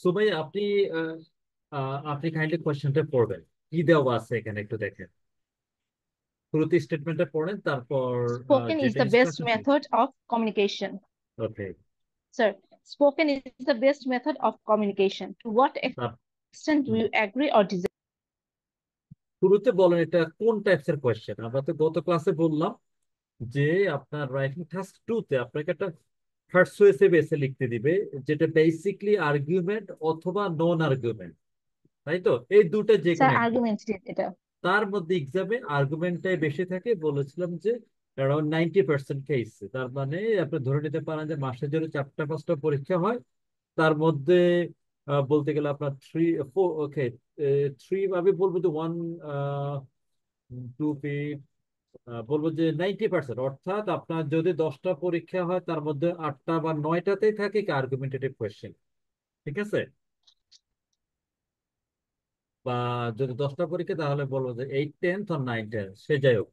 সুমাইয়া, আহ, আপনি কাইন্ডলি কোয়েশ্চেনটা পড়বেন। কি দেওয়া আছে এখানে একটু দেখেন। শুরুতে স্টেটমেন্টটা পড়েন, তারপর Spoken is যেটা the best instruction. method of communication. Okay. Sir, spoken is the best method of communication. To what extent do you agree or disagree? শুরুতে বলেন এটা কোন টাইপসের কোয়েশ্চেন। আমরা তো গত ক্লাসে বললাম যে আপনার রাইটিং টাস্ক 2 তে আপনাকে একটা পার্সুয়েসিভ এসে লিখতে দিবে, যেটা বেসিকলি আর্গুমেন্ট অথবা নন আর্গুমেন্ট, তাই তো? এই দুটো যে Sir, কোনো একটা। argumentative এটা। তার মধ্যে এক্সামে আর্গুমেন্টটাই বেশি থাকে, বলেছিলাম যে অ্যারাউন্ড 90% কেস। তার মানে আপনি ধরে নিতে পারেন যে মাসের জন্য 4টা 5টা পরীক্ষা হয়, তার মধ্যে বলতে গেলে আপনার থ্রি ফোর, ওকে, থ্রি, আমি বলবো যে ওয়ান টু ফিট, বলবো যে 90%, অর্থাৎ আপনার যদি 10টা পরীক্ষা হয় তার মধ্যে 8টা বা 9টাতেই থাকে কি আর্গুমেন্টেটিভ কোয়েশ্চেন। ঠিক আছে? বা যদি 10টা পরীক্ষা তাহলে বলবো যে 8/10 or 9/10, সে যাই হোক।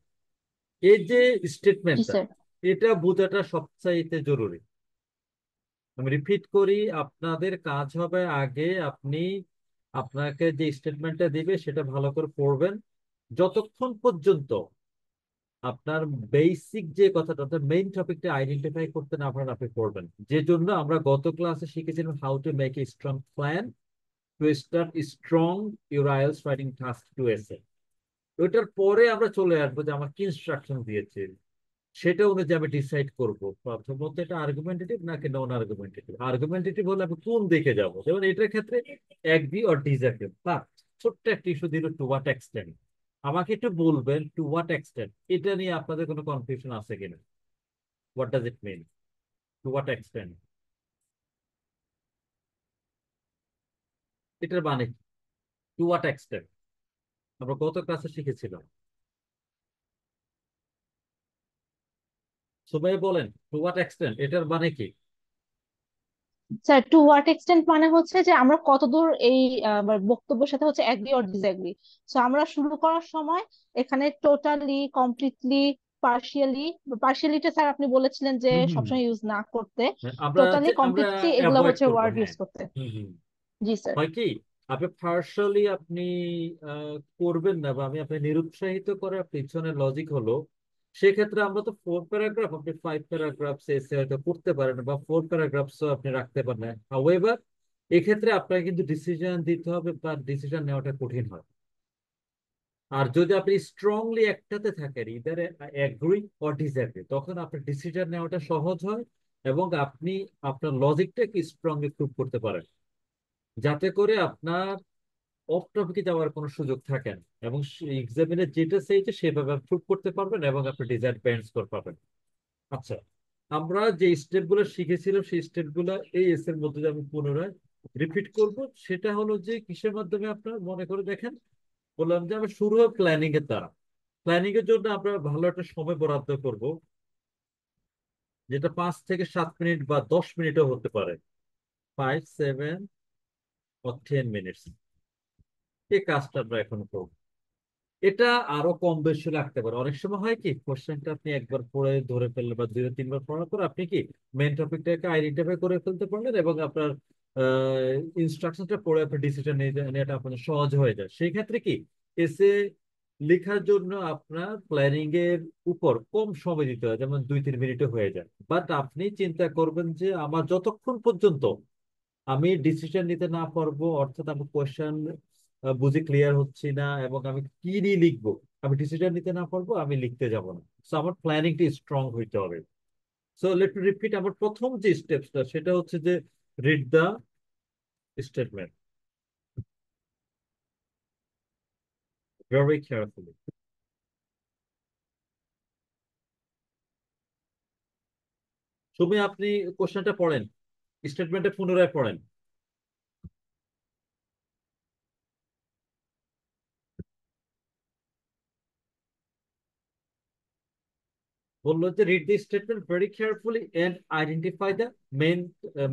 এই যে জি স্টেটমেন্টটা, স্যার। এটা বোঝাটা সবচাইতে জরুরি। আমি রিপিট করি, আপনাদের কাজ হবে আগে আপনি আপনাকে যে স্টেটমেন্টটা দিবে সেটা ভালো করে পড়বেন, যতক্ষণ পর্যন্ত আপনার বেসিক যে কথাটা অর্থাৎ মেইন টপিকটা আইডেন্টিফাই করতে না পারেন আপনি পড়বেন। যে জন্য আমরা গত ক্লাসে শিখেছিলাম how to make a strong plan to start strong your IELTS writing task 2 এসে। ওইটার পরে আমরা চলে আসবো যে আমার কি ইনস্ট্রাকশন দিয়েছে, সেটা অনুযায়ী আমি ডিসাইড করবো প্রথমত এটা আর্গুমেন্টেটিভ নাকি নন আর্গুমেন্টেটিভ। আর্গুমেন্টেটিভ হলে আমি কোন দিকে যাবো, যেমন এটার ক্ষেত্রে অ্যাগ্রি অর ডিসঅ্যাগ্রি। বাট ছোট্ট একটা ইস্যু দিল, টু হোয়াট এক্সটেন্ট। আমাকে একটু বলবেন টু হোয়াট এক্সটেন্ট এটা নিয়ে আপনাদের কোনো কনফিউশন আছে কিনা। What does it mean, to what extent? এটার মানে টু হোয়াট এক্সটেন্ট আমরা গত ক্লাসে শিখেছিলাম। সবাই বলেন টু হোয়াট এক্সটেন্ট এটার মানে কি। স্যার, টু হোয়াট এক্সটেন্ট মানে হচ্ছে যে আমরা কতদূর এই বক্তব্যের সাথে হচ্ছে এগ্রি অর ডিসএগ্রি। সো আমরা শুরু করার সময় এখানে টোটালি, কমপ্লিটলি, পার্শিয়ালি, পার্শিয়ালিটা স্যার আপনি বলেছিলেন যে হুম হুম। সবসময় ইউজ না করতে, হ্যাঁ, আমরা টোটালি, আমরা কমপ্লিটলি এগুলো অ্যাভয়েড হচ্ছে করবো, ওয়ার্ড ইউজ হ্যাঁ। করতে। হুম হুম। জি স্যার। হয় কি, আপনি পার্শালি আপনি করবেন না, বা আমি আপনি নিরুৎসাহিত করার পিছনে লজিক হলো, সেক্ষেত্রে আমরা তো 4 প্যারাগ্রাফ, আপনি 5 প্যারাগ্রাফস এসে হয়তো করতে পারেন, বা 4 প্যারাগ্রাফসও আপনি রাখতে পারেন। হাউএভার এক্ষেত্রে আপনাকে কিন্তু ডিসিশন দিতে হবে, বা ডিসিশন নেওয়াটা কঠিন হয়। আর যদি আপনি স্ট্রংলি একটাতে থাকেন, ইদার এগ্রি অর ডিসএগ্রি, তখন আপনার ডিসিশন নেওয়াটা সহজ হয়, এবং আপনি আপনার লজিকটাকে স্ট্রংলি প্রুভ করতে পারেন, যাতে করে আপনার অফ টপিকে যাওয়ার কোনো সুযোগ থাকে না, এবং এক্সামিনে যেটা চাইছে সেভাবে প্রুভ করতে পারবেন এবং আপনি ডিজায়ার ব্যান্ড স্কোর পাবেন। আচ্ছা, আমরা যে স্টেপগুলো শিখেছিলাম সেই স্টেপগুলো এই এস এর মধ্যে দিয়ে আমি পুনরায় রিপিট করব। সেটা হলো যে কিসের মাধ্যমে আপনার মনে করে দেখেন, বললাম যে আমরা শুরু হয় প্ল্যানিং এর দ্বারা। প্ল্যানিং এর জন্য আমরা ভালো একটা সময় বরাদ্দ করব, যেটা 5 থেকে 7 মিনিট বা 10 মিনিটও হতে পারে, 5, 7 or 10 মিনিটস। এই কাজটা আমরা এখন করবো। এটা আরো কম বেশি লাগতে পারে। অনেক সময় হয় কি, কোশ্চেনটা আপনি একবার পড়ে ধরে ফেললে বা 2 3বার পড়ার পর আপনি কি মেন টপিকটাকে আইডেন্টিফাই করে ফেলতে পারলেন, এবং আপনার ইনস্ট্রাকশনটা পড়ে আপনি ডিসিশন নেওয়াটা আপনার সহজ হয়ে যায়। সেই ক্ষেত্রে কি এসে লেখার জন্য আপনার প্ল্যানিং এর উপর কম সময় দিতে হয়, যেমন 2 3 মিনিটে হয়ে যায়। বাট আপনি চিন্তা করবেন যে আমার যতক্ষণ পর্যন্ত আমি ডিসিশন নিতে না পারবো, অর্থাৎ আমি কোয়েশ্চেন বুঝে ক্লিয়ার হচ্ছি না এবং আমি কি নিয়ে লিখবো, আমি ডিসিশন নিতে না পারবো, আমি লিখতে যাব না। সো আমার প্ল্যানিংটা স্ট্রং হইতে হবে। সো লেট মি রিপিট, আমার প্রথম যে স্টেপসটা সেটা হচ্ছে যে read the statement very carefully. তুমি আপনি কোশ্চেনটা পড়েন, স্টেটমেন্টটা পুনরায় পড়েন। বললো যে read the statement very carefully and identify the main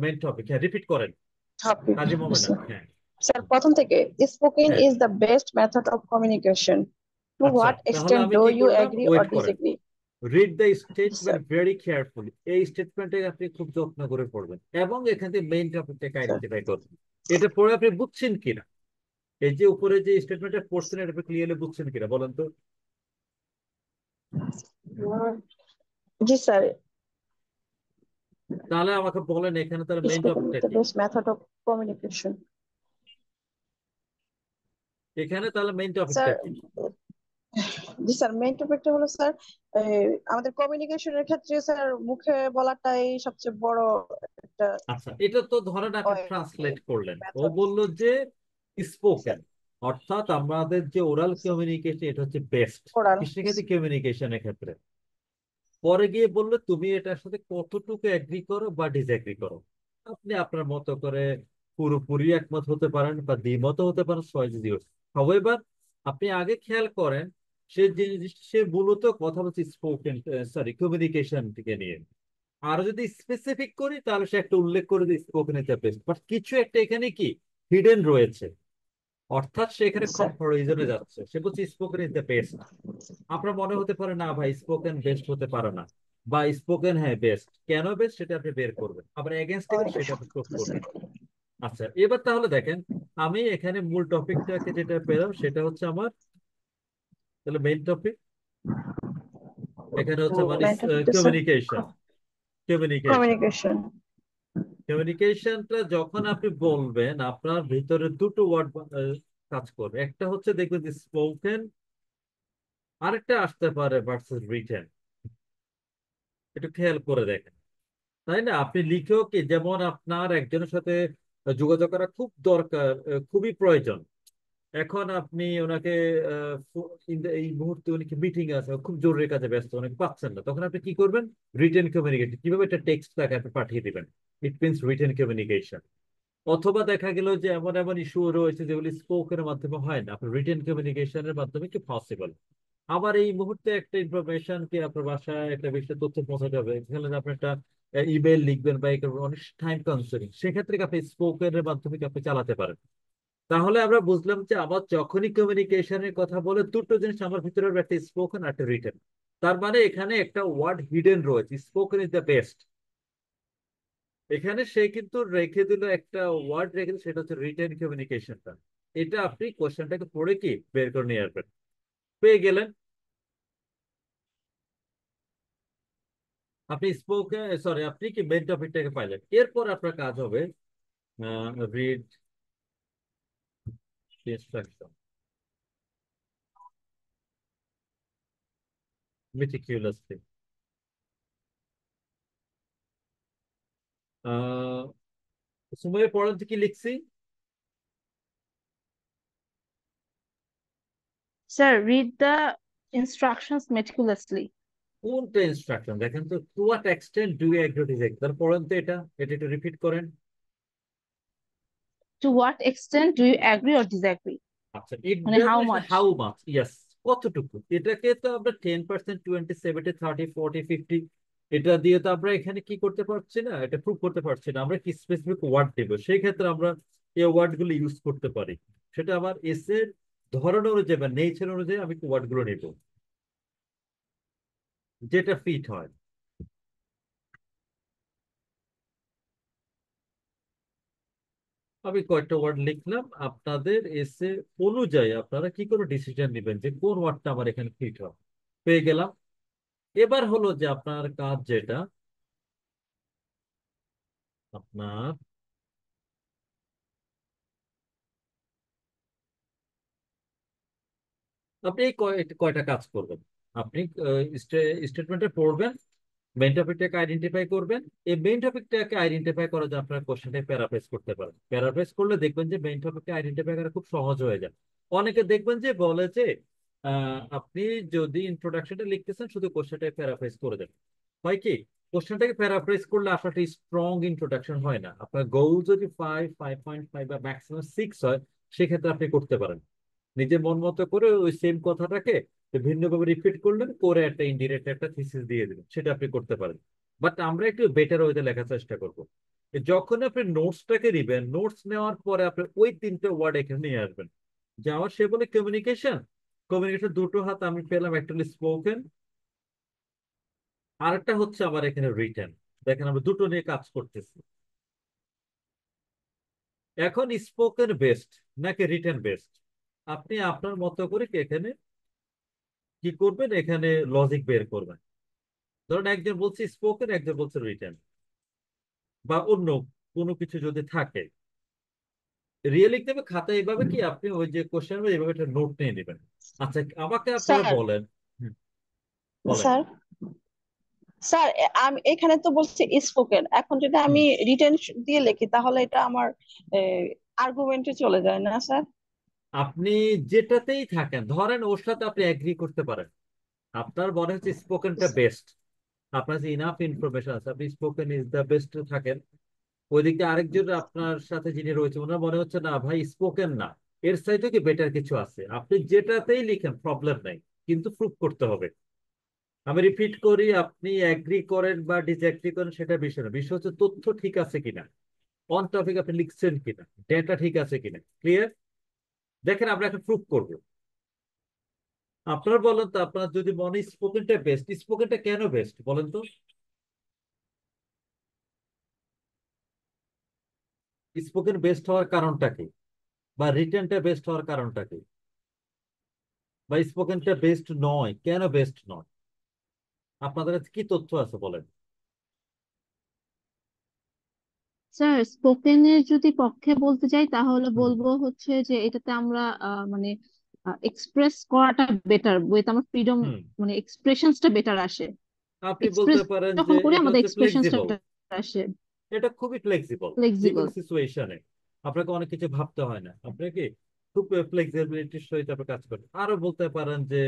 main topic. হ্যাঁ, রিপিট করেন। topic. কাজী মোমেনা, Sir, হ্যাঁ। স্যার প্রথম থেকে, spoken হ্যাঁ, is the best method of communication. To আচ্ছা, what তাহলে extent আমি do কি you করলাম, agree or ওয়েট করেন। disagree? Read the sir. Statement very carefully, এই স্টেটমেন্টটাকে আপনি খুব যত্ন করে পড়বেন এবং এখান থেকে মেইন টপিকটাকে স্যার আইডেন্টিফাই করবেন। এটা পড়ে আপনি বুঝছেন কিনা, এই যে উপরে যে স্টেটমেন্টটা পড়ছেন এটা আপনি ক্লিয়ারলি বুঝছেন কিনা বলেন তো। জি স্যার। তাহলে আমাকে বলেন এখানে তাহলে মেইন স্পিকিং ইজ টপিকটা দ্য কি, বেস্ট মেথড অফ কমিউনিকেশন। এখানে তাহলে মেইন স্যার, টপিকটা কি। জি স্যার, মেইন টপিকটা হলো স্যার আমাদের কমিউনিকেশনের ক্ষেত্রে স্যার মুখে বলাটাই সবচেয়ে বড় একটা আচ্ছা, এটা তো ধরেন আপনি ট্রান্সলেট করলেন, ও মেথড। বললো যে স্পোকেন, অর্থাৎ আমাদের যে ওরাল কমিউনিকেশন এটা হচ্ছে বেস্ট ওরাল। কিসের ক্ষেত্রে, কমিউনিকেশনের ক্ষেত্রে। পরে গিয়ে বললো তুমি এটার সাথে কতটুকু এগ্রি করো বা ডিসএগ্রি করো, আপনি আপনার মতো করে পুরোপুরি একমত হতে পারেন বা দ্বিমত হতে পারেন, হাউএভার আপনি আগে খেয়াল করেন সে মূলত কথা বলছে স্পোকেন, সরি কমিউনিকেশন থেকে নিয়ে। আর যদি স্পেসিফিক করি তাহলে সে একটা উল্লেখ করে যে spoken is the best, but কিছু একটা এখানে কি হিডেন রয়েছে, অর্থাৎ সে এখানে স্যার। কম্পারিজনে যাচ্ছে, সে বলছে স্পোকেন ইজ দ্য বেস্ট। আপনার মনে হতে পারে না ভাই স্পোকেন বেস্ট হতে পারে না, বা স্পোকেন হ্যাঁ বেস্ট, কেন বেস্ট সেটা আপনি বের করবেন, আবার এগেনস্টে গেলে সেটা আপনি প্রুভ করবেন। আচ্ছা এবার তাহলে দেখেন, আমি এখানে মূল টপিকটাকে যেটা পেলাম সেটা হচ্ছে আমার, তাহলে মেইন টপিক এখানে হচ্ছে আমার মেইন টপিকটা স্যার কমিউনিকেশন। Communication, communication. কমিউনিকেশনটা যখন আপনি বলবেন আপনার ভিতরে দুটো ওয়ার্ড কাজ করবে, একটা হচ্ছে দেখবেন যে স্পোকেন, আরেকটা আসতে পারে ভার্সেস রিটেন। একটু খেয়াল করে দেখেন, তাই না? আপনি লিখেও কি, যেমন আপনার একজনের সাথে যোগাযোগ করা খুব দরকার, খুবই প্রয়োজন, এখন আপনি ওনাকে এই মুহূর্তে উনি মিটিং আছে, খুব জরুরি কাজে ব্যস্ত, অনেক পাচ্ছেন না, তখন আপনি কি করবেন, রিটেন কমিউনিকেশন, কিভাবে একটা টেক্সট তাকে আপনি পাঠিয়ে দিবেন, ইট মিনস রিটেন কমিউনিকেশন। অথবা দেখা গেল যে এমন এমন ইস্যু রয়েছে যেগুলি স্পোকের মাধ্যমে হয় না, আপনার রিটেন কমিউনিকেশনের মাধ্যমে কি পসিবল। আবার এই মুহূর্তে একটা ইনফরমেশন কি আপনার বাসায় একটা বিষয়ে তথ্য পৌঁছাতে হবে, সেখানে আপনি একটা ইমেল লিখবেন বা এই করবেন, অনেক টাইম কনসিউমিং, সেক্ষেত্রে কি আপনি স্পোকেনের মাধ্যমে কি আপনি চালাতে পারেন। তাহলে আমরা বুঝলাম যে আমার যখনই কমিউনিকেশনের কথা বলে দুটো জিনিস আমার ভিতরে হবে, একটা স্পোকেন আর একটা রিটেন। তার মানে এখানে একটা ওয়ার্ড হিডেন রয়েছে, স্পোকেন ইজ দ্য বেস্ট। এখানে সে কিন্তু রেখে দিল একটা ওয়ার্ড রেখে দিল, সেটা হচ্ছে রিটেন কমিউনিকেশনটা। এটা আপনি কোশ্চেনটাকে পড়ে কি বের করে নিয়ে আসবেন, পেয়ে গেলেন। আপনি স্পোকেন, সরি আপনি কি মেন টপিকটাকে পাইলেন, এরপর আপনার কাজ হবে রিড ইনস্ট্রাকশন meticulously। সময় পড়াতে কি লিখছি, sir read the instructions meticulously. কোনটা ইনস্ট্রাকশন দেখেন তো, to what extent do you agree disagree, তারপর পড়েন তো এটা একটু রিপিট করেন। To what extent do you agree or disagree, আচ্ছা ইট মানে how doesn't much. How much, yes, কতটুকু, এটাকে তো আমরা 10%, 20, 70, 30, 40, 50, এটা দিয়ে তো আমরা এখানে কি করতে পারছি না, এটা প্রুভ করতে পারছি না, আমরা কি স্পেসিফিক ওয়ার্ড দেব, সেই ক্ষেত্রে আমরা এই ওয়ার্ড গুলো ইউজ করতে পারি। সেটা আবার এসের ধরন অনুযায়ী বা নেচার অনুযায়ী আমি ওয়ার্ড গুলো নেব, যেটা ফিট হয়। আমি কয়েকটা ওয়ার্ড লিখলাম, আপনাদের এসে অনুযায়ী আপনারা কি করে ডিসিশন নেবেন যে কোন ওয়ার্ডটা আমার এখানে ফিট হয়, পেয়ে গেলাম। এবার হলো যে আপনার কাজ যেটা, আপনার আপনি এই কয়টা কাজ করবেন, আপনি স্টেটমেন্টে পড়বেন, মেইন টপিকটাকে আইডেন্টিফাই করবেন, এই মেইন টপিকটাকে আইডেন্টিফাই করা যায় আপনার কোশ্চেনটাকে প্যারাফ্রেজ করতে পারেন, প্যারাফ্রেজ করলে দেখবেন যে মেইন টপিকটা আইডেন্টিফাই করা খুব সহজ হয়ে যায়। অনেকে দেখবেন যে বলে যে আপনি যদি ইন্ট্রোডাকশনটা লিখতেছেন শুধু কোশ্চেনটাকে প্যারাফ্রেজ করে দেন, হয় কি কোশ্চেনটাকে প্যারাফ্রেজ করলে আপনার একটা স্ট্রং ইন্ট্রোডাকশন হয় না, আপনার গোল যদি 5, 5.5 বা ম্যাক্সিমাম 6 হয়, সেক্ষেত্রে আপনি করতে পারেন নিজের মন মতো করে ওই সেম কথাটাকে ভিন্নভাবে রিপিট করলেন, করে একটা ইনডিরেক্ট একটা থিসিস দিয়ে দিলেন, সেটা আপনি করতে পারেন। বাট আমরা একটু বেটার ওয়েতে লেখার চেষ্টা করব। যখন আপনি নোটসটাকে দিবেন, নোটস নেওয়ার পরে আপনি ওই তিনটে ওয়ার্ড এখানে নিয়ে আসবেন, যাওয়ার সে বলে কমিউনিকেশন, কমিউনিকেশন দুটো হাত আমি পেলাম, একটা স্পোকেন আরেকটা হচ্ছে আবার এখানে রিটেন। দেখেন আমরা দুটো নিয়ে কাজ করতেছি। এখন স্পোকেন বেস্ট নাকি রিটেন বেস্ট, আপনি আপনার মতো করে কি এখানে কি করবেন, এখানে লজিক বের করবেন। ধরুন একজন বলছে স্পোকেন, একজন বলছে রিটেন, বা অন্য কোনো কিছু যদি থাকে, রিয়েল লিখতে হবে খাতা এইভাবে কি আপনি ওই যে কোশ্চেন এইভাবে একটা নোট নিয়ে নেবেন। আচ্ছা আমাকে আপনারা স্যার বলেন। হুম, বলেন। স্যার স্যার আমি এখানে তো বলছি স্পোকেন, এখন যদি হুম, আমি রিটেন দিয়ে লিখি তাহলে এটা আমার আর্গুমেন্টে চলে যায় না স্যার? আপনি যেটাতেই থাকেন ধরেন ওর সাথে আপনি এগ্রি করতে পারেন, আপনার মনে হচ্ছে স্পোকেনটা বেস্ট, আপনার কাছে ইনাফ ইনফরমেশন আছে, আপনি স্পোকেন ইজ দ্য বেস্ট থাকেন। ওইদিকে আরেকজন আপনার সাথে যিনি রয়েছে ওনার মনে হচ্ছে না ভাই স্পোকেন না, এর চাইতে কি বেটার কিছু আছে, আপনি যেটাতেই লিখেন প্রবলেম নাই, কিন্তু প্রুভ করতে হবে। আমি রিপিট করি, আপনি এগ্রি করেন বা ডিসএগ্রি করেন সেটা বিষয় না, বিষয় হচ্ছে তথ্য ঠিক আছে কিনা, অন টপিক আপনি লিখছেন কিনা, ডেটা ঠিক আছে কিনা। ক্লিয়ার? দেখেন আমরা এখন প্রুভ করবো। আপনার বলেন তো, আপনার যদি মনে স্পোকেনটা বেস্ট, স্পোকেনটা কেন বেস্ট বলেন তো? স্পোকেন বেস্ট হওয়ার কারণটা কি, বা রিটেনটা বেস্ট হওয়ার কারণটা কি, বা স্পোকেনটা বেস্ট নয় কেন বেস্ট নয়, আপনাদের কাছে কি তথ্য আছে বলেন। স্যার স্পোকেনের যদি পক্ষে বলতে যাই তাহলে হুম। বলবো হচ্ছে যে এটাতে আমরা মানে এক্সপ্রেস করাটা বেটার, বইতে আমার ফ্রিডম হুম, মানে এক্সপ্রেশনসটা বেটার আসে। আপনি এক্সপ্রেস বলতে পারেন যে যখন করি এটা আমাদের হচ্ছে এক্সপ্রেশনসটা ফ্লেক্সিবল, বেটার আসে। এটা খুবই ফ্লেক্সিবল, যে ফ্লেক্সিবল। কোনো সিচুয়েশনে আপনাকে অনেক কিছু ভাবতে হয় না, আপনি কি খুব ফ্লেক্সিবিলিটির সহিত আপনি কাজ করেন। আরো বলতে পারেন যে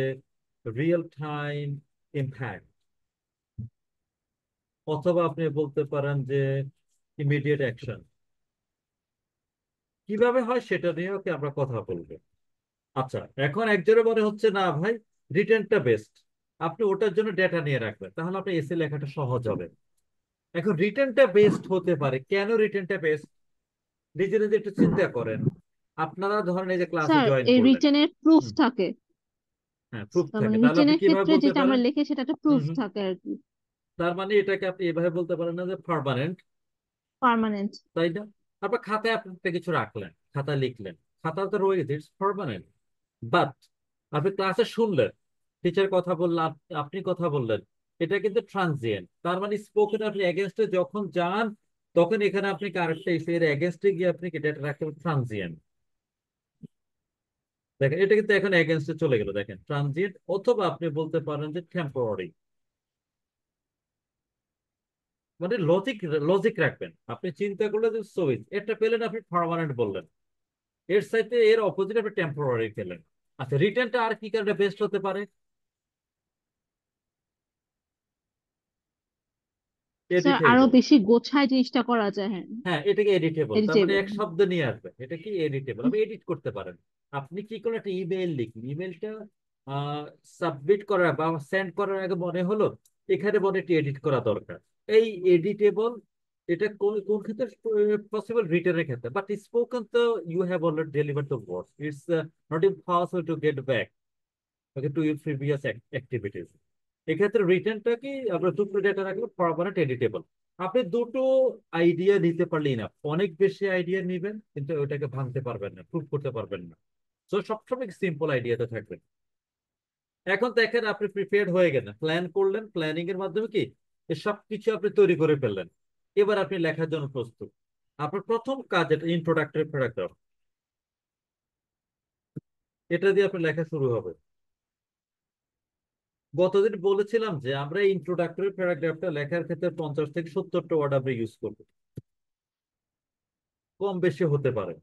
রিয়েল টাইম ইম্প্যাক্ট, অথবা আপনি বলতে পারেন যে ইমিডিয়েট অ্যাকশন, কিভাবে হয় সেটা নিয়েও কি আমরা কথা বলবো। আচ্ছা এখন একজনের মনে হচ্ছে না ভাই রিটেনটা বেস্ট, আপনি ওটার জন্য ডেটা নিয়ে রাখবেন, তাহলে আপনি এসে লেখাটা সহজ হবে। এখন রিটেনটা বেস্ট হতে পারে, কেন রিটেনটা বেস্ট, নিজে নিজে একটু চিন্তা করেন। আপনারা ধরেন এই যে ক্লাসে স্যার জয়েন এই করলেন। রিটেনের প্রুফ হুম। থাকে। হ্যাঁ প্রুফ থাকে, মানে তাহলে আপনি রিটেনের কিভাবে ক্ষেত্রে বলতে যেটা আমরা পারেন? লিখে সেটা একটা হুম প্রুফ হুম। থাকে আর কি। তার মানে এটাকে আপনি এভাবে বলতে পারেন না যে পার্মানেন্ট, পার্মানেন্ট। তাই না? আপনার খাতায় আপনি একটা কিছু রাখলেন, খাতায় লিখলেন, খাতা তো রয়ে গেছে, ইটস পার্মানেন্ট। বাট আপনি ক্লাসে শুনলেন, টিচার কথা বললেন, আপনি কথা বললেন, এটা কিন্তু ট্রানজিয়েন্ট। তার মানে স্পোকেন আপনি এগেনস্টে যখন যান তখন এখানে আপনি কারেক্টটা এর এগেনস্টে গিয়ে আপনি কি ডেটা রাখতে ট্রানজিয়েন্ট। দেখেন এটা কিন্তু এখন এগেনস্টে চলে গেল, দেখেন ট্রানজিয়েন্ট, অথবা আপনি বলতে পারেন যে টেম্পোরারি। মানে লজিক, লজিক রাখবেন, আপনি চিন্তা করলে যে সুইচ এটা পেলেন আপনি পার্মানেন্ট বললেন, এর সাথে এর অপোজিট আপনি টেম্পোরারি পেলেন। আচ্ছা রিটার্নটা আর কি কারণে বেস্ট হতে পারে? স্যার আরো এডিটেবল। বেশি গোছায় জিনিসটা করা যায়, হ্যাঁ। হ্যাঁ এটাকে এডিটেবল, তার মানে এডিটেবল। এক শব্দ নিয়ে আসবে, এটা কি এডিটেবল, আপনি এডিট করতে পারেন। আপনি কি করে একটা ইমেল লিখলেন, ইমেলটা সাবমিট করার বা সেন্ড করার আগে মনে হলো এখানে মনে একটু এডিট করা দরকার, এই এডিটেবল। এটা কোন কোন ক্ষেত্রে পসিবল, রিটার্নের ক্ষেত্রে, বাট স্পোকেন তো you have already deliver the word, it's not impossible to get back okay to your previous activities. এক্ষেত্রে রিটার্নটা কি আমরা দুটো ডেটা রাখলে পারমানেন্ট এডিটেবল। আপনি দুটো আইডিয়া নিতে পারলেই না, অনেক বেশি আইডিয়া নিবেন কিন্তু ওইটাকে ভাঙতে পারবেন না, প্রুভ করতে পারবেন না। তো সবসময় সিম্পল আইডিয়াতে থাকবেন। এখন দেখেন আপনি প্রিপেয়ার্ড হয়ে গেলেন, প্ল্যান করলেন, প্ল্যানিং এর মাধ্যমে কি সব কিছু আপনি তৈরি করে ফেললেন, এবার আপনি লেখার জন্য প্রস্তুত। আপনার প্রথম কাজ এটা ইন্ট্রোডাক্টরি প্যারাগ্রাফ, এটা দিয়ে আপনার লেখা শুরু হবে। গতদিন বলেছিলাম যে আমরা ইন্ট্রোডাক্টরি প্যারাগ্রাফটা লেখার ক্ষেত্রে 50 থেকে 70টা ওয়ার্ড আমরা ইউজ করবো, কম বেশি হতে পারে।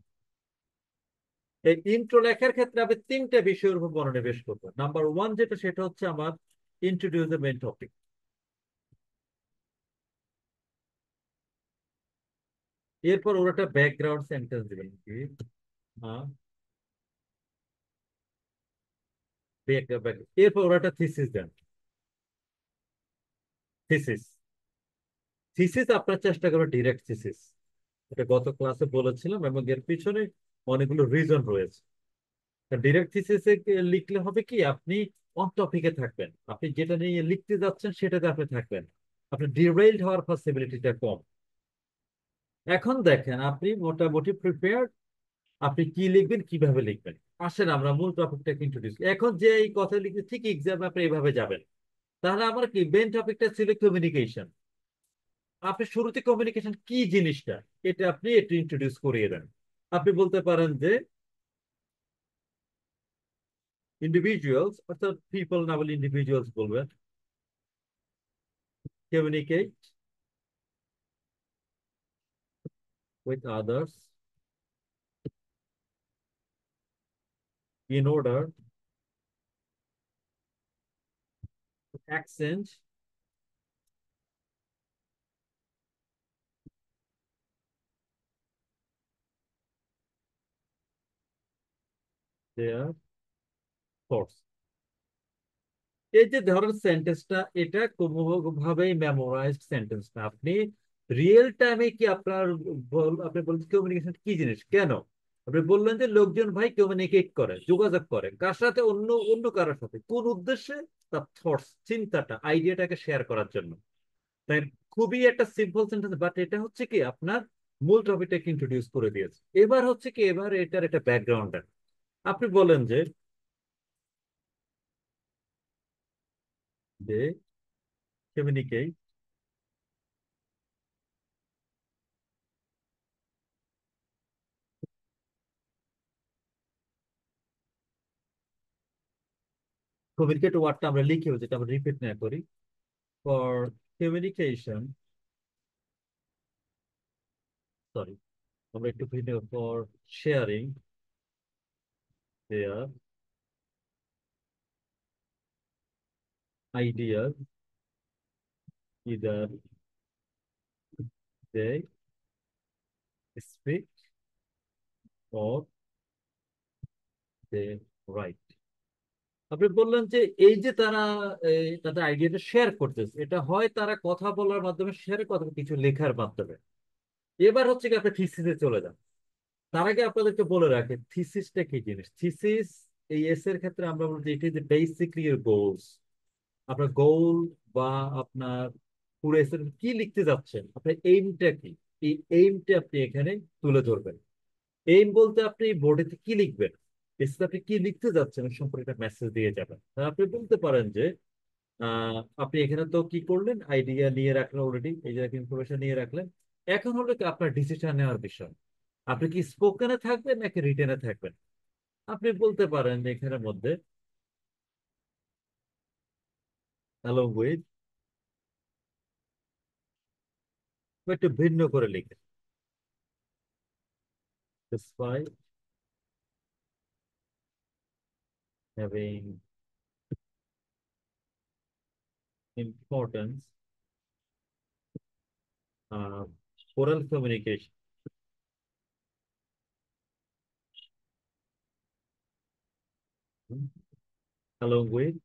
এই ইন্ট্রো লেখার ক্ষেত্রে আমি তিনটা বিষয়ের উপর মনোনিবেশ করবো। নাম্বার ওয়ান যেটা, সেটা হচ্ছে আমার ইন্ট্রোডিউস দ্য মেইন টপিক। এরপর ওরা একটা ব্যাকগ্রাউন্ড সেন্টেন্স দিবেন কি, হ্যাঁ, এরপর ওরা একটা থিসিস দেন, থিসিস। থিসিস আপনার চেষ্টা করবেন ডিরেক্ট থিসিস, এটা গত ক্লাসে বলেছিলাম, এবং এর পিছনে অনেকগুলো রিজন রয়েছে। ডিরেক্ট থিসিসে লিখলে হবে কি, আপনি অন টপিকে থাকবেন, আপনি যেটা নিয়ে লিখতে যাচ্ছেন সেটাতে আপনি থাকবেন, আপনার ডিরেইলড হওয়ার পসিবিলিটিটা কম। এখন দেখেন আপনি মোটামুটি প্রিপেয়ার্ড, আপনি কি লিখবেন কিভাবে লিখবেন। আসেন আমরা মূল টপিকটাকে ইন্ট্রোডিউস, এখন যে এই কথা লিখতে ঠিক এক্সামে আপনি এইভাবে যাবেন। তাহলে আমার কি মেন টপিকটা ছিল কমিউনিকেশন। আপনি শুরুতে কমিউনিকেশন কি জিনিসটা এটা আপনি একটু ইন্ট্রোডিউস করিয়ে দেন। আপনি বলতে পারেন যে ইন্ডিভিজুয়ালস, অর্থাৎ পিপল না বলে ইন্ডিভিজুয়ালস বলবেন, communicate with others in order to exchange their thoughts। এই যে ধরেন সেন্টেন্সটা, এটা কোনোভাবেই মেমোরাইজড সেন্টেন্স না। আপনি রিয়েল টাইমে কি আপনার আপনি বলছেন কমিউনিকেশন কি জিনিস, কেন আপনি বললেন যে লোকজন ভাই কমিউনিকেট করে, যোগাযোগ করে কার সাথে, অন্য অন্য কারোর সাথে, কোন উদ্দেশ্যে, তার থটস, চিন্তাটা, আইডিয়াটাকে শেয়ার করার জন্য। তাই খুবই একটা সিম্পল সেন্টেন্স, বাট এটা হচ্ছে কি আপনার মূল টপিকটাকে ইন্ট্রোডিউস করে দিয়েছে। এবার হচ্ছে কি, এবার এটার একটা ব্যাকগ্রাউন্ড। আপনি বলেন যে they communicate কমিউনিকেট ওয়ার্ডটা আমরা লিখে, যেটা আমরা রিপিট না করি, ফর কমিউনিকেশন, সরি আমরা একটু ভিন্ন, for sharing their ideas, either they speak or they write. আপনি বললেন যে এই যে তারা তাদের আইডিয়াটা শেয়ার করতেছে, এটা হয় তারা কথা বলার মাধ্যমে শেয়ার, কথা কিছু লেখার মাধ্যমে। এবার হচ্ছে কি আপনি থিসিসে চলে যান। তার আগে আপনাদেরকে বলে রাখি থিসিসটা কি জিনিস। থিসিস এই এস এর ক্ষেত্রে আমরা বলছি এটি যে বেসিকলি ইউর গোলস, আপনার গোল বা আপনার পুরো এস এর কি লিখতে যাচ্ছেন, আপনার এইমটা কি, এই এইমটা আপনি এখানে তুলে ধরবেন। এইম বলতে আপনি বোর্ডে কি লিখবেন, এসে আপনি কি লিখতে যাচ্ছেন ওই সম্পর্কে একটা মেসেজ দিয়ে যাবেন। তা আপনি বলতে পারেন যে আপনি এখানে তো কি করলেন, আইডিয়া নিয়ে রাখলেন অলরেডি, এই যে ইনফরমেশন নিয়ে রাখলেন। এখন হলো কি আপনার ডিসিশন নেওয়ার বিষয়, আপনি কি স্পোকেনে থাকবেন নাকি রিটেনে থাকবেন। আপনি বলতে পারেন যে এখানের মধ্যে along with, বা একটু ভিন্ন করে লিখে, despite having importance uh, oral communication along with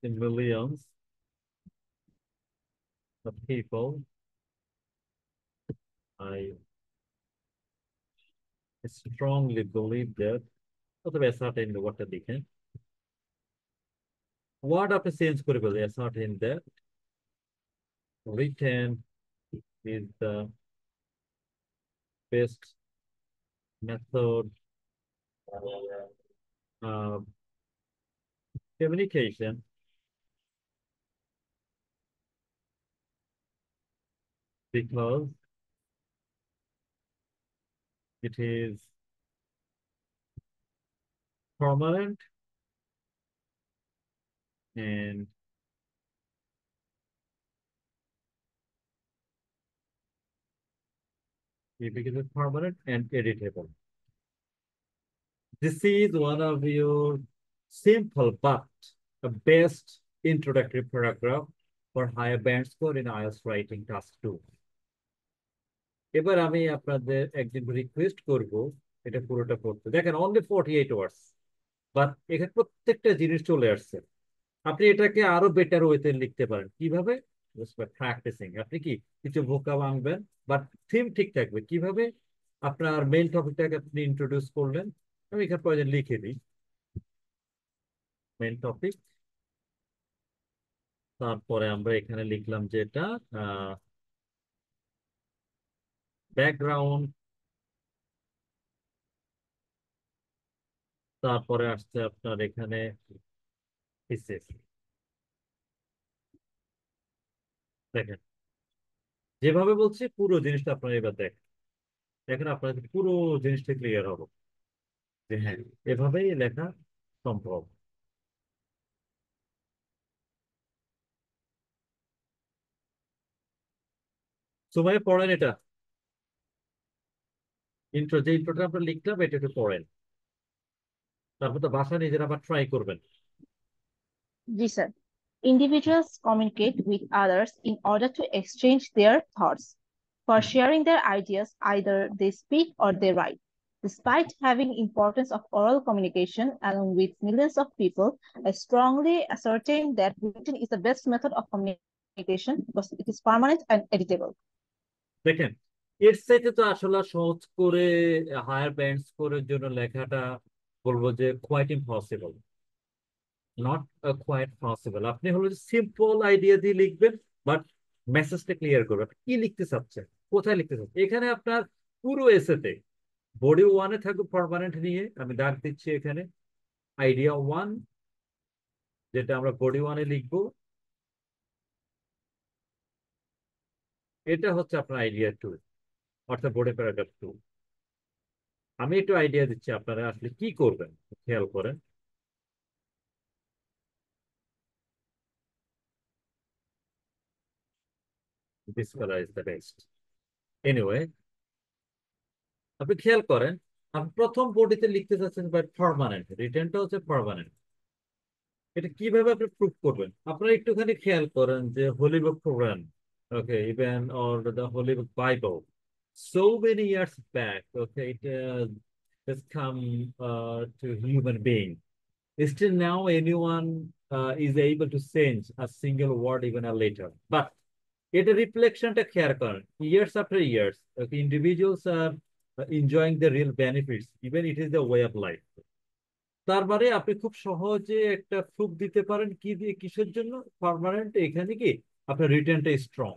the millions of people, I strongly believe that, অথবা ascertain ওয়ার্ডটা লিখেন, ওয়ার্ড আপনি চেঞ্জ করে বলবেন ascertain that written is the best method of communication because it is permanent and because it's permanent and editable. This is one of your simple but the best introductory paragraph for higher band score in IELTS writing task 2. এবার আমি আপনাদের একদিন request করব এটা পুরোটা পড়তে। দেখেন only 48 words, but এখানে প্রত্যেকটা জিনিস চলে আসছে। আপনি এটাকে আরো বেটার ওয়েতে লিখতে পারেন কিভাবে, প্র্যাকটিসিং। আপনি কি কিছু ভোকাব আনবেন, বাট থিম ঠিক থাকবে কিভাবে, আপনার মেইন টপিকটাকে আপনি ইন্ট্রোডিউস করলেন, আমি এখানে প্রয়োজন লিখে দিই মেইন টপিক। তারপরে আমরা এখানে লিখলাম যে এটা ব্যাকগ্রাউন্ড, তারপরে আসছে আপনার এখানে থিসিস। দেখেন যেভাবে বলছি পুরো জিনিসটা আপনারা এবার দেখেন, দেখেন আপনাদের পুরো জিনিসটা ক্লিয়ার হবে যে হ্যাঁ এভাবেই লেখা সম্ভব। সময় পড়েন এটা, ইন্ট্রো যে ইন্ট্রোটা আমরা লিখলাম এটা একটু পড়েন, তারপর তো বাসা নিজের আবার ট্রাই করবেন। জি sir. Individuals communicate with others in order to exchange their thoughts. For hmm, sharing their ideas, either they speak or they write. Despite having importance of oral communication along with millions of people, I strongly ascertain that written is the best method of communication because it is permanent and editable. দেখেন এর চাইতে তো আসলে সহজ করে higher band স্কোরের জন্য লেখাটা বলবো যে quite impossible, not quite possible. আপনি হলো সিম্পল আইডিয়া দিয়ে লিখবেন, বাট মেসেজটা ক্লিয়ার করবেন, আপনি কি লিখতে চাচ্ছেন, কোথায় লিখতে চাচ্ছেন। এখানে আপনার পুরো এসেতে বডি ওয়ানে থাকবে পার্মানেন্ট নিয়ে, আমি দাগ দিচ্ছি এখানে আইডিয়া ওয়ান, যেটা আমরা বডি ওয়ানে লিখবো, এটা হচ্ছে আপনার আইডিয়া টু, অর্থাৎ বডি প্যারাগ্রাফ টু। আমি একটু আইডিয়া দিচ্ছি আপনারা আসলে কি করবেন, খেয়াল করেন। This colour is the best. Anyway, আপনি খেয়াল করেন, আপনি প্রথম বডিতে লিখতে চাচ্ছেন বাট পার্মানেন্ট, রিটেনটা হচ্ছে পার্মানেন্ট। এটা কিভাবে আপনি প্রুভ করবেন, আপনারা একটুখানি খেয়াল করেন যে holy book Quran, okay, even or the holy book Bible, so many years back, okay, it has come to human being. Still now, anyone is able to change a single word, even a letter. But এটা রিফ্লেকশনটা খেয়াল করেন, years after years, individuals are enjoying the real benefits, even it is the way of life. তার মানে আপনি খুব সহজে একটা প্রুফ দিতে পারেন কি দিয়ে, কিসের জন্য পার্মানেন্ট, এখানে কি আপনার রিটেনটা স্ট্রং।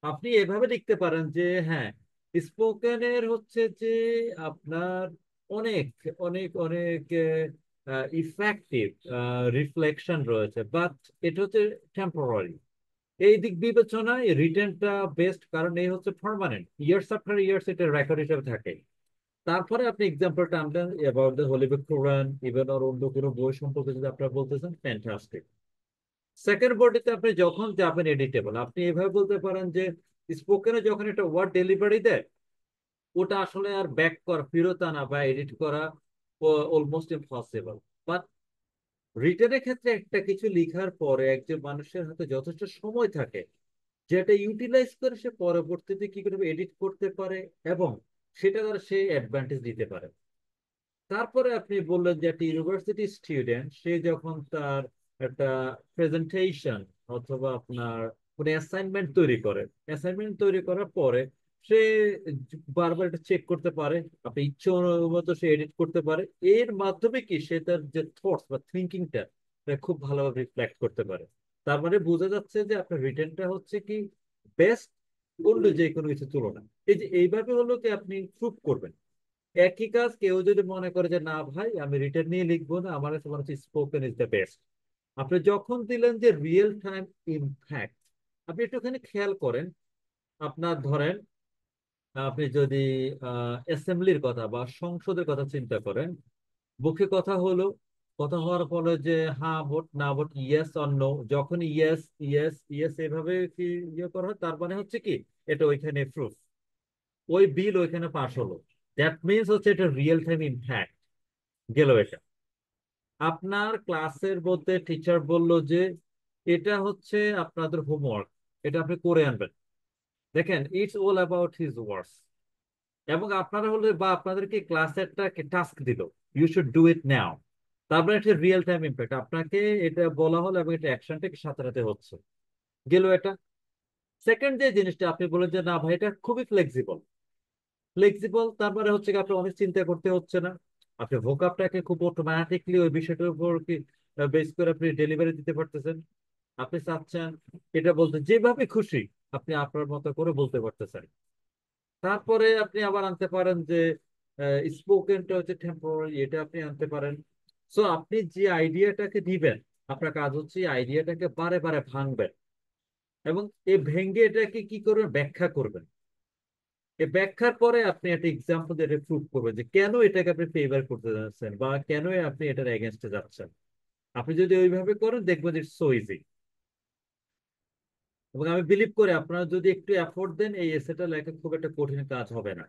আপনি এভাবে লিখতে পারেন যে হ্যাঁ স্পোকেনের হচ্ছে যে আপনার অনেক অনেক অনেক ইফেক্টিভ রিফ্লেকশন রয়েছে, বাট এটা হচ্ছে টেম্পোরারি। এই দিক বিবেচনায় রিটেনটা বেস্ট, কারণ এই হচ্ছে পার্মানেন্ট, ইয়ার্স আফটার ইয়ার্স এটা রেকর্ড হিসেবে থাকে। তারপরে আপনি এক্সাম্পলটা আনলেন about the holy book Quran, even আর অন্য কোনো বই সম্পর্কে যদি আপনারা বলতেছেন, ফ্যান্টাস্টিক। সেকেন্ড বডিতে আপনি যখন যাবেন এডিটেবল, আপনি এভাবে বলতে পারেন যে স্পোকেনে যখন একটা ওয়ার্ড ডেলিভারি দেয়, ওটা আসলে আর ব্যাক করা, ফেরত আনা বা এডিট করা অলমোস্ট ইম্পসিবল। বাট রিটেনের ক্ষেত্রে একটা কিছু লিখার পরে একজন মানুষের হাতে যথেষ্ট সময় থাকে, যেটা ইউটিলাইজ করে সে পরবর্তীতে কি করে এডিট করতে পারে এবং সেটা দ্বারা সে অ্যাডভান্টেজ দিতে পারে। তারপরে আপনি বললেন যে একটা ইউনিভার্সিটি স্টুডেন্ট, সে যখন তার একটা প্রেজেন্টেশন অথবা আপনার কোনো অ্যাসাইনমেন্ট তৈরি করে, অ্যাসাইনমেন্ট তৈরি করার পরে সে বারবার এটা চেক করতে পারে, আপনি ইচ্ছে মতো সে এডিট করতে পারে, এর মাধ্যমে কি সে তার যে থটস বা থিঙ্কিংটা খুব ভালোভাবে রিফ্লেক্ট করতে পারে। তার মানে বোঝা যাচ্ছে যে আপনার রিটেনটা হচ্ছে কি বেস্ট অন্য যে কোনো কিছু তুলনা। এই যে এইভাবে হলো কি আপনি প্রুভ করবেন। একই কাজ কেউ যদি মনে করে যে না ভাই আমি রিটেন নিয়ে লিখবো না, আমার কাছে মনে হচ্ছে স্পোকেন ইজ দ্য বেস্ট, আপনি যখন দিলেন যে রিয়েল টাইম ইমপ্যাক্ট, আপনি একটুখানি খেয়াল করেন। আপনার ধরেন আপনি যদি অ্যাসেম্বলির কথা বা সংসদের কথা চিন্তা করেন, মুখে কথা হলো, কথা হওয়ার ফলে যে হ্যাঁ ভোট না ভোট, ইয়েস অর নো, যখন ইয়েস ইয়েস ইয়েস এভাবে কি ইয়ে করা হয়, তার মানে হচ্ছে কি এটা ওইখানে প্রুফ, ওই বিল ওইখানে পাশ হলো। দ্যাট মিনস হচ্ছে এটা রিয়েল টাইম ইমপ্যাক্ট গেল এটা। আপনার ক্লাসের মধ্যে টিচার বলল যে এটা হচ্ছে আপনাদের হোমওয়ার্ক, এটা আপনি করে আনবেন, দেখেন it's all about his works. এবং আপনারা হলে বা আপনাদেরকে ক্লাসে একটা টাস্ক দিল, ইউ শুড ডু ইট নাও, তারপরে একটা রিয়েল টাইম ইম্প্যাক্ট, আপনাকে এটা বলা হলো এবং এটা অ্যাকশনটা সাথে সাথে হচ্ছে গেল এটা। সেকেন্ড যে জিনিসটা আপনি বলেন যে না ভাই এটা খুবই ফ্লেক্সিবল, ফ্লেক্সিবল তার মানে হচ্ছে কি আপনার অনেক চিন্তা করতে হচ্ছে না, আপনি ভোকাবটাকে খুব অটোমেটিকলি ওই বিষয়টার উপর কি বেস করে আপনি ডেলিভারি দিতে পারতেছেন। আপনি চাচ্ছেন এটা বলতে যেভাবে খুশি আপনি আপনার মতো করে বলতে পারতেছেন। তারপরে আপনি আবার আনতে পারেন যে স্পোকেনটা হচ্ছে টেম্পোরারি, এটা আপনি আনতে পারেন। সো আপনি যে আইডিয়াটাকে দিবেন, আপনার কাজ হচ্ছে আইডিয়াটাকে বারে বারে ভাঙবেন, এবং এই ভেঙ্গে এটাকে কি করবেন, ব্যাখ্যা করবেন। এই ব্যাখ্যার পরে আপনি একটা এক্সাম্পল দিয়ে প্রুভ করবেন যে কেন এটাকে আপনি ফেভার করতে যাচ্ছেন বা কেন আপনি এটার এগেনস্টে যাচ্ছেন। আপনি যদি ওইভাবে করেন দেখবেন ইটস সো ইজি। এবং আমি বিলিভ করি আপনারা যদি একটু এফোর্ট দেন এই এসেটা লেখা খুব একটা কঠিন কাজ হবে না।